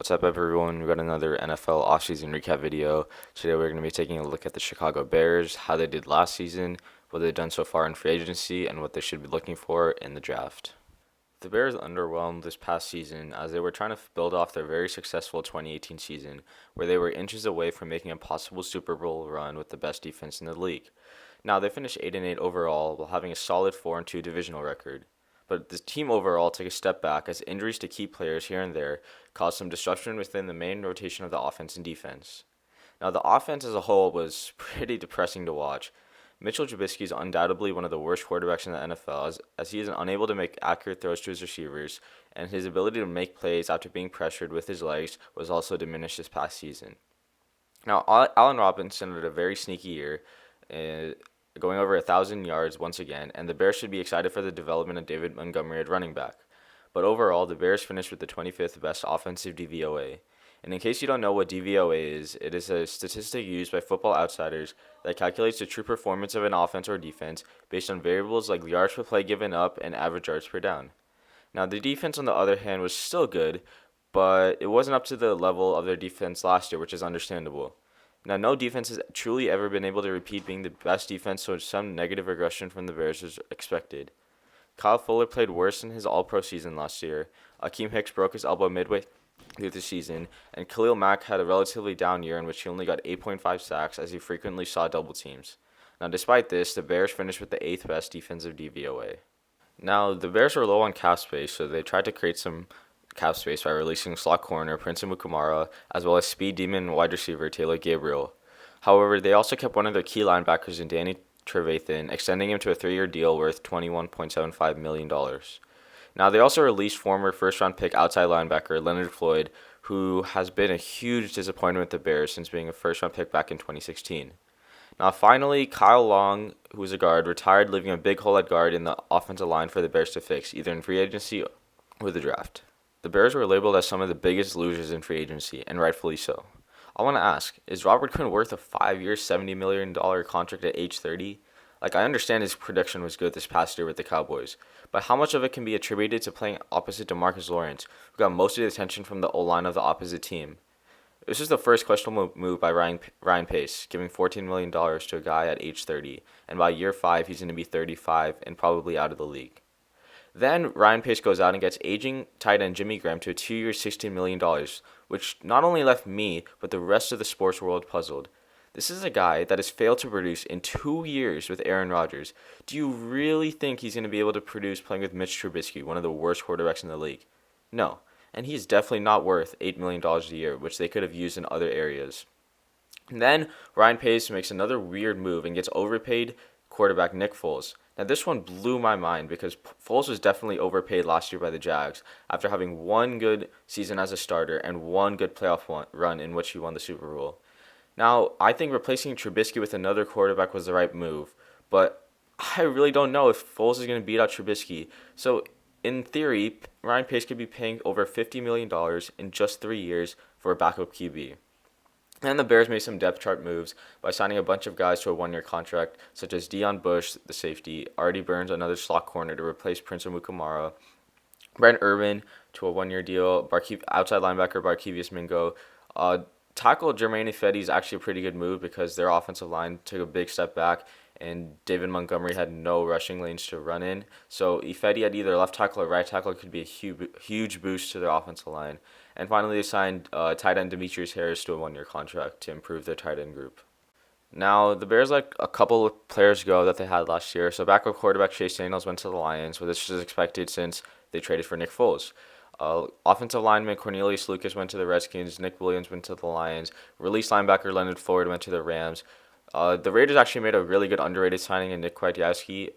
What's up, everyone? We got another NFL offseason recap video. Today, we're going to be taking a look at the Chicago Bears, how they did last season, what they've done so far in free agency, and what they should be looking for in the draft. The Bears underwhelmed this past season as they were trying to build off their very successful 2018 season, where they were inches away from making a possible Super Bowl run with the best defense in the league. Now, they finished 8-8 overall while having a solid 4-2 divisional record. But the team overall took a step back as injuries to key players here and there caused some disruption within the main rotation of the offense and defense. Now, the offense as a whole was pretty depressing to watch. Mitchell Trubisky is undoubtedly one of the worst quarterbacks in the NFL as he is unable to make accurate throws to his receivers, and his ability to make plays after being pressured with his legs was also diminished this past season. Now, Allen Robinson had a very sneaky year, going over 1,000 yards once again, and the Bears should be excited for the development of David Montgomery at running back. But overall, the Bears finished with the 25th best offensive DVOA. And in case you don't know what DVOA is, it is a statistic used by Football Outsiders that calculates the true performance of an offense or defense based on variables like yards per play given up and average yards per down. Now, the defense, on the other hand, was still good, but it wasn't up to the level of their defense last year, which is understandable. Now, no defense has truly ever been able to repeat being the best defense, so some negative regression from the Bears is expected. Kyle Fuller played worse in his All-Pro season last year. Akeem Hicks broke his elbow midway through the season, and Khalil Mack had a relatively down year in which he only got 8.5 sacks as he frequently saw double teams. Now, despite this, the Bears finished with the 8th best defensive DVOA. Now, the Bears were low on cap space, so they tried to create some cap space by releasing slot corner Prince Amukamara, as well as speed demon wide receiver Taylor Gabriel. However, they also kept one of their key linebackers in Danny Trevathan, extending him to a 3-year deal worth $21.75 million. Now, they also released former first-round pick outside linebacker Leonard Floyd, who has been a huge disappointment with the Bears since being a first-round pick back in 2016. Now, finally, Kyle Long, who was a guard, retired, leaving a big hole at guard in the offensive line for the Bears to fix, either in free agency or the draft. The Bears were labeled as some of the biggest losers in free agency, and rightfully so. I want to ask, is Robert Quinn worth a 5-year, $70 million contract at age 30? I understand his production was good this past year with the Cowboys, but how much of it can be attributed to playing opposite DeMarcus Lawrence, who got most of the attention from the O-line of the opposite team? This is the first questionable move by Ryan Pace, giving $14 million to a guy at age 30, and by year 5 he's going to be 35 and probably out of the league. Then Ryan Pace goes out and gets aging tight end Jimmy Graham to a 2-year, $16 million, which not only left me, but the rest of the sports world puzzled. This is a guy that has failed to produce in 2 years with Aaron Rodgers. Do you really think he's going to be able to produce playing with Mitch Trubisky, one of the worst quarterbacks in the league? No, and he's definitely not worth $8 million a year, which they could have used in other areas. And then Ryan Pace makes another weird move and gets overpaid quarterback Nick Foles. Now, this one blew my mind because Foles was definitely overpaid last year by the Jags after having one good season as a starter and one good playoff run in which he won the Super Bowl. Now, I think replacing Trubisky with another quarterback was the right move, but I really don't know if Foles is going to beat out Trubisky. So, in theory, Ryan Pace could be paying over $50 million in just 3 years for a backup QB. And the Bears made some depth chart moves by signing a bunch of guys to a 1-year contract, such as Deion Bush, the safety, Artie Burns, another slot corner to replace Prince Amukamara, Brent Urban to a 1-year deal, outside linebacker Barkevious Mingo. Tackle Jermaine Ifedi is actually a pretty good move because their offensive line took a big step back, and David Montgomery had no rushing lanes to run in. So Ifedi at either left tackle or right tackle could be a huge boost to their offensive line. And finally, they signed tight end Demetrius Harris to a 1-year contract to improve their tight end group. Now, the Bears let a couple of players go that they had last year. So backup quarterback Chase Daniels went to the Lions, but this was expected since they traded for Nick Foles. Offensive lineman Cornelius Lucas went to the Redskins. Nick Williams went to the Lions. Released linebacker Leonard Floyd went to the Rams. The Raiders actually made a really good underrated signing in Nick Kwiatkowski.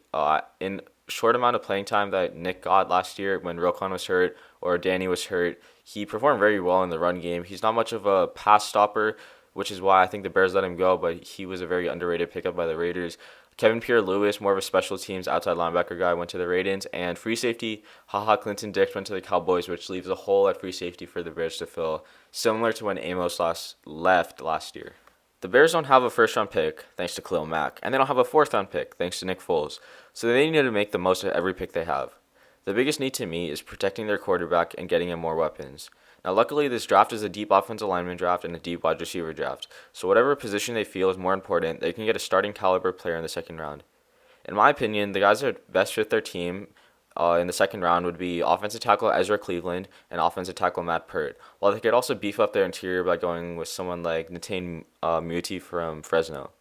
In short amount of playing time that Nick got last year when Roquan was hurt or Danny was hurt, he performed very well in the run game. He's not much of a pass stopper, which is why I think the Bears let him go, but he was a very underrated pickup by the Raiders. Kevin Pierre-Louis, more of a special teams outside linebacker guy, went to the Ravens, and free safety HaHa Clinton Dix went to the Cowboys, which leaves a hole at free safety for the Bears to fill, similar to when Amos left last year. The Bears don't have a first-round pick, thanks to Khalil Mack, and they don't have a fourth-round pick, thanks to Nick Foles, so they need to make the most of every pick they have. The biggest need to me is protecting their quarterback and getting him more weapons. Now, luckily, this draft is a deep offensive lineman draft and a deep wide receiver draft. So, whatever position they feel is more important, they can get a starting caliber player in the second round. In my opinion, the guys that best fit their team in the second round would be offensive tackle Ezra Cleveland and offensive tackle Matt Pert. While they could also beef up their interior by going with someone like Natane Muti from Fresno.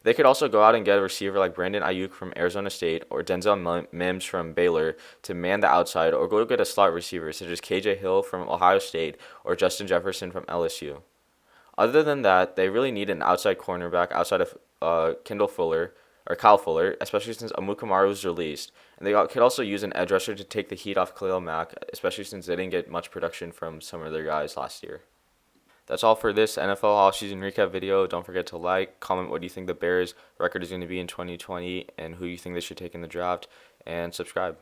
They could also go out and get a receiver like Brandon Ayuk from Arizona State or Denzel Mims from Baylor to man the outside, or go get a slot receiver such as KJ Hill from Ohio State or Justin Jefferson from LSU. Other than that, they really need an outside cornerback outside of Kendall Fuller or Kyle Fuller, especially since Amukamaru was released. And could also use an edge rusher to take the heat off Khalil Mack, especially since they didn't get much production from some of their guys last year. That's all for this NFL offseason recap video. Don't forget to like, comment what you think the Bears record is going to be in 2020 and who you think they should take in the draft, and subscribe.